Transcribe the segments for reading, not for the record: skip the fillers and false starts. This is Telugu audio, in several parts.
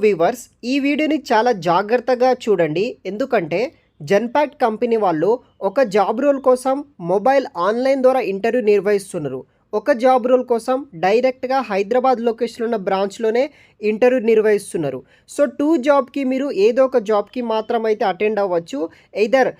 వీవర్స్ ఈ వీడియోని చాలా జాగ్రత్తగా చూడండి. ఎందుకంటే జెన్పాక్ట్ కంపెనీ వాళ్ళు ఒక జాబ్ రోల్ కోసం మొబైల్ ఆన్లైన్ ద్వారా ఇంటర్వ్యూ నిర్వహిస్తున్నారు. ఒక జాబ్ రోల్ కోసం డైరెక్ట్గా హైదరాబాద్ లొకేషన్ ఉన్న బ్రాంచ్లోనే ఇంటర్వ్యూ నిర్వహిస్తున్నారు. సో 2 జాబ్కి మీరు ఏదో ఒక జాబ్కి మాత్రం అయితే అటెండ్ అవ్వచ్చు. ఎయిదర్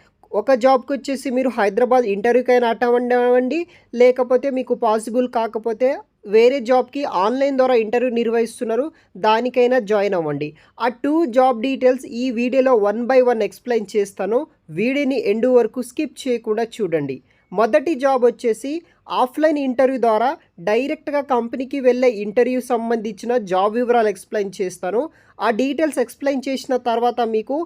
ఒక జాబ్కి వచ్చేసి మీరు హైదరాబాద్ ఇంటర్వ్యూకైనా అటెండ్ అవ్వండి, లేకపోతే మీకు పాసిబుల్ కాకపోతే వేరే జాబ్కి ఆన్లైన్ ద్వారా ఇంటర్వ్యూ నిర్వహిస్తున్నారు, దానికైనా జాయిన్ అవ్వండి. ఆ 2 జాబ్ డీటెయిల్స్ ఈ వీడియోలో 1 బై 1 ఎక్స్ప్లెయిన్ చేస్తాను. వీడియోని ఎండ్ వరకు స్కిప్ చేయకుండా చూడండి. మొదటి జాబ్ వచ్చేసి ఆఫ్లైన్ ఇంటర్వ్యూ ద్వారా డైరెక్ట్గా కంపెనీకి వెళ్ళే ఇంటర్వ్యూ సంబంధించిన జాబ్ వివరాలు ఎక్స్ప్లెయిన్ చేస్తాను. ఆ డీటెయిల్స్ ఎక్స్ప్లెయిన్ చేసిన తర్వాత మీకు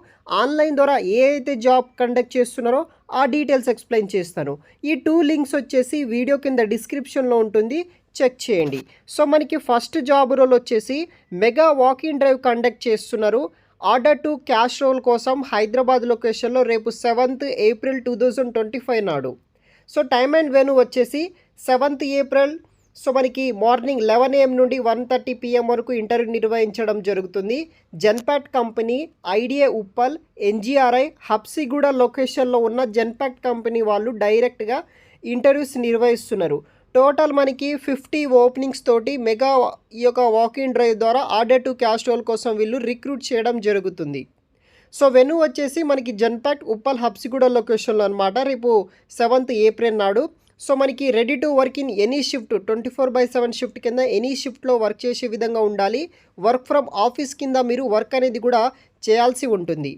ఆన్లైన్ ద్వారా ఏ అయితే జాబ్ కండక్ట్ చేస్తున్నారో ఆ డీటెయిల్స్ ఎక్స్ప్లెయిన్ చేస్తాను. ఈ 2 లింక్స్ వచ్చేసి వీడియో కింద డిస్క్రిప్షన్లో ఉంటుంది, చెక్ చేయండి. సో మనకి ఫస్ట్ జాబ్ రోల్ వచ్చేసి మెగా వాకింగ్ డ్రైవ్ కండక్ట్ చేస్తున్నారు. ఆర్డర్ టు క్యాష్ రోల్ కోసం హైదరాబాద్ లొకేషన్లో రేపు 7th ఏప్రిల్ 2025 నాడు. సో టైమ్ అండ్ వెన్యూ వచ్చేసి 7th ఏప్రిల్. సో మనకి మార్నింగ్ 11 AM నుండి 1:30 PM వరకు ఇంటర్వ్యూ నిర్వహించడం జరుగుతుంది. Genpact company IDA Uppal NGRI Habsiguda లొకేషన్లో ఉన్న జెన్పాక్ట్ కంపెనీ వాళ్ళు డైరెక్ట్గా ఇంటర్వ్యూస్ నిర్వహిస్తున్నారు. టోటల్ మనకి 50 ఓపెనింగ్స్ తోటి మెగా ఈ యొక్క వాకింగ్ డ్రైవ్ ద్వారా ఆర్డర్ టు క్యాష్ రోల్ కోసం వీళ్ళు రిక్రూట్ చేయడం జరుగుతుంది. సో వెన్యూ వచ్చేసి మనకి జెన్పాక్ట్ ఉప్పల్ హబ్సిగూడ లొకేషన్లో అనమాట. రేపు 7th ఏప్రిల్ నాడు. సో మనకి ready to work in any shift 24/7 shift కింద ఎనీ షిఫ్ట్లో వర్క్ చేసే విధంగా ఉండాలి. వర్క్ ఫ్రమ్ ఆఫీస్ కింద మీరు వర్క్ అనేది కూడా చేయాల్సి ఉంటుంది.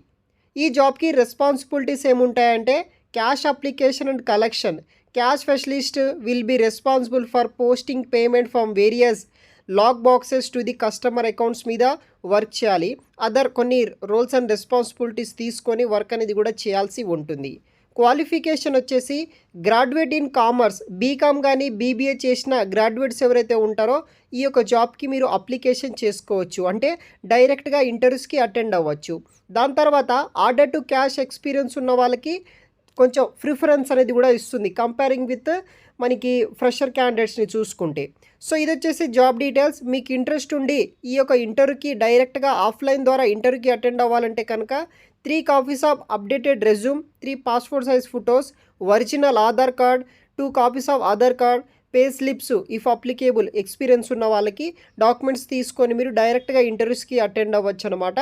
ఈ జాబ్కి రెస్పాన్సిబిలిటీస్ ఏముంటాయంటే cash application and collection. Cash specialist will be responsible for posting payment from various lock boxes to the customer accounts మీద వర్క్ చేయాలి. అదర్ కొన్ని రోల్స్ అండ్ రెస్పాన్సిబిలిటీస్ తీసుకొని వర్క్ అనేది కూడా చేయాల్సి ఉంటుంది. క్వాలిఫికేషన్ వచ్చేసి గ్రాడ్యుయేట్ ఇన్ కామర్స్, బీకామ్ కానీ బీబీఏ చేసిన గ్రాడ్యుయేట్స్ ఎవరైతే ఉంటారో ఈ యొక్క జాబ్కి మీరు అప్లికేషన్ చేసుకోవచ్చు. అంటే డైరెక్ట్గా ఇంటర్వ్యూస్కి అటెండ్ అవ్వచ్చు. దాని తర్వాత ఆర్డర్ టు క్యాష్ ఎక్స్పీరియన్స్ ఉన్న వాళ్ళకి కొంచెం ప్రిఫరెన్స్ అనేది కూడా ఇస్తుంది కంపేరింగ్ విత్ మనకి ఫ్రెషర్ క్యాండిడేట్స్ని చూసుకుంటే. సో ఇది వచ్చేసి జాబ్ డీటెయిల్స్. మీకు ఇంట్రెస్ట్ ఉండి ఈ యొక్క ఇంటర్వ్యూకి డైరెక్ట్గా ఆఫ్లైన్ ద్వారా ఇంటర్వ్యూకి అటెండ్ అవ్వాలంటే కనుక 3 copies of updated resume, 3 passport size photos, original Aadhaar card, 2 copies of Aadhaar card, pay slips if applicable, experience ఉన్న వాళ్ళకి డాక్యుమెంట్స్ తీసుకొని మీరు డైరెక్ట్గా ఇంటర్వ్యూస్కి అటెండ్ అవ్వచ్చు అనమాట.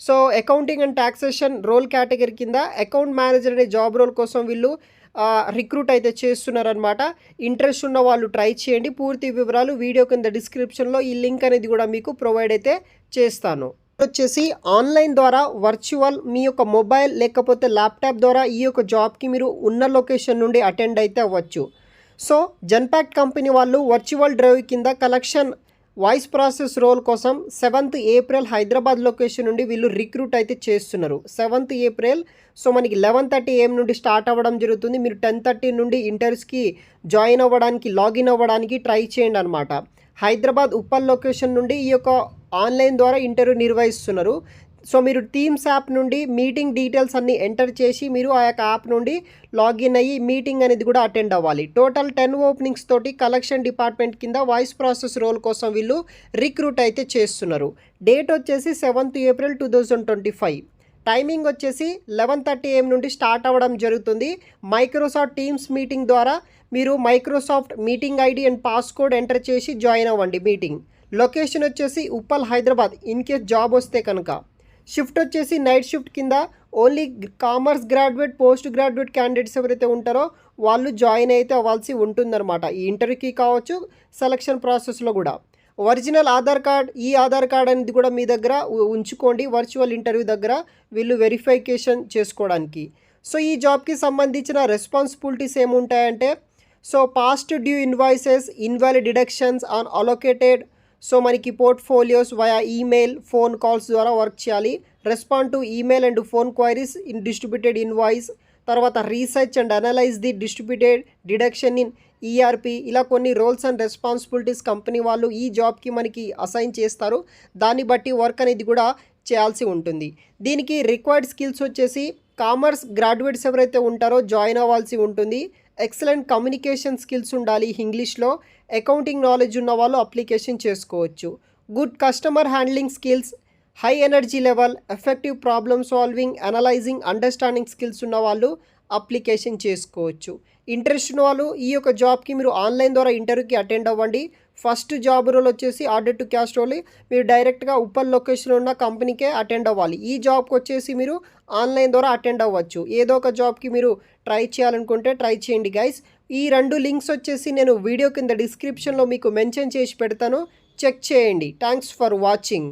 So accounting and taxation role category కింద అకౌంట్ మేనేజర్ అనే జాబ్ రోల్ కోసం వీళ్ళు రిక్రూట్ అయితే చేస్తున్నారనమాట. ఇంట్రెస్ట్ ఉన్న వాళ్ళు ట్రై చేయండి. పూర్తి వివరాలు వీడియో కింద డిస్క్రిప్షన్లో ఈ లింక్ అనేది కూడా మీకు ప్రొవైడ్ అయితే చేస్తాను. వచ్చేసి ఆన్లైన్ ద్వారా వర్చువల్ మీ యొక్క మొబైల్ లేకపోతే ల్యాప్టాప్ ద్వారా ఈ యొక్క జాబ్కి మీరు ఉన్న లొకేషన్ నుండి అటెండ్ అయితే అవ్వచ్చు. సో జెన్పాక్ట్ కంపెనీ వాళ్ళు వర్చువల్ డ్రైవ్ కింద కలెక్షన్ వాయిస్ ప్రాసెస్ రోల్ కోసం 7th ఏప్రిల్ హైదరాబాద్ లొకేషన్ నుండి వీళ్ళు రిక్రూట్ అయితే చేస్తున్నారు. 7th April. సో మనకి 11:30 AM నుండి స్టార్ట్ అవ్వడం జరుగుతుంది. మీరు 10:30 నుండి ఇంటర్వ్యూస్కి జాయిన్ అవ్వడానికి లాగిన్ అవ్వడానికి ట్రై చేయండి అనమాట. హైదరాబాద్ ఉప్పల్ లొకేషన్ నుండి ఈ యొక్క ఆన్లైన్ ద్వారా ఇంటర్వ్యూ నిర్వహిస్తున్నారు. సో మీరు టీమ్స్ యాప్ నుండి మీటింగ్ డీటెయిల్స్ అన్నీ ఎంటర్ చేసి మీరు ఆ యొక్క యాప్ నుండి లాగిన్ అయ్యి మీటింగ్ అనేది కూడా అటెండ్ అవ్వాలి. టోటల్ 10 ఓపెనింగ్స్ తోటి కలెక్షన్ డిపార్ట్మెంట్ కింద వాయిస్ ప్రాసెస్ రోల్ కోసం వీళ్ళు రిక్రూట్ అయితే చేస్తున్నారు. డేట్ వచ్చేసి 7th ఏప్రిల్ 2025. టైమింగ్ వచ్చేసి 11:30 AM నుండి స్టార్ట్ అవ్వడం జరుగుతుంది. మైక్రోసాఫ్ట్ టీమ్స్ మీటింగ్ ద్వారా మీరు Microsoft meeting ID and passcode enter చేసి జాయిన్ అవ్వండి మీటింగ్. లొకేషన్ వచ్చేసి Uppal Hyderabad in case job వస్తే కనుక. షిఫ్ట్ వచ్చేసి నైట్ షిఫ్ట్ కింద only commerce graduate, post graduate candidates ఎవరైతే ఉంటారో వాళ్ళు జాయిన్ అయితే అవ్వాల్సి ఉంటుందన్నమాట. ఈ ఇంటర్వ్యూకి కావచ్చు, సెలక్షన్ ప్రాసెస్లో కూడా. ఒరిజినల్ ఆధార్ కార్డ్, ఈ ఆధార్ కార్డ్ అనేది కూడా మీ దగ్గర ఉంచుకోండి వర్చువల్ ఇంటర్వ్యూ దగ్గర వీళ్ళు వెరిఫికేషన్ చేసుకోవడానికి. సో ఈ జాబ్కి సంబంధించిన రెస్పాన్సిబిలిటీస్ ఏముంటాయంటే so past due invoices, invalid deductions on allocated. So మనకి portfolios via email, phone calls ద్వారా వర్క్ చేయాలి. Respond to email and phone queries in distributed invoice. తర్వాత research and analyse the distributed deduction in ERP. ఇలా కొన్ని రోల్స్ అండ్ రెస్పాన్సిబిలిటీస్ కంపెనీ వాళ్ళు ఈ జాబ్కి మనకి అసైన్ చేస్తారు. దాన్ని బట్టి వర్క్ అనేది కూడా చేయాల్సి ఉంటుంది. దీనికి రిక్వైర్డ్ స్కిల్స్ వచ్చేసి కామర్స్ గ్రాడ్యుయేట్స్ ఎవరైతే ఉంటారో జాయిన్ అవ్వాల్సి ఉంటుంది. ఎక్సలెంట్ కమ్యూనికేషన్ స్కిల్స్ ఉండాలి ఇంగ్లీష్లో. అకౌంటింగ్ నాలెడ్జ్ ఉన్న వాళ్ళు అప్లికేషన్ చేసుకోవచ్చు. Good customer handling skills, high energy level, effective problem solving, analysing, understanding skills ఉన్న వాళ్ళు అప్లికేషన్ చేసుకోవచ్చు. ఇంట్రెస్ట్ ఉన్న వాళ్ళు ఈ యొక్క జాబ్కి మీరు ఆన్లైన్ ద్వారా ఇంటర్వ్యూకి అటెండ్ అవ్వండి. ఫస్ట్ జాబ్ రోల్ వచ్చేసి ఆర్డర్ టు క్యాస్ట్ రోల్. మీరు డైరెక్ట్గా ఉప్పల్ లొకేషన్లో ఉన్న కంపెనీకే అటెండ్ అవ్వాలి. ఈ జాబ్కి వచ్చేసి మీరు ఆన్లైన్ ద్వారా అటెండ్ అవ్వచ్చు. ఏదో ఒక జాబ్కి మీరు ట్రై చేయాలనుకుంటే ట్రై చేయండి గైస్. ఈ 2 లింక్స్ వచ్చేసి నేను వీడియో కింద డిస్క్రిప్షన్లో మీకు మెన్షన్ చేసి పెడతాను, చెక్ చేయండి. Thanks for watching.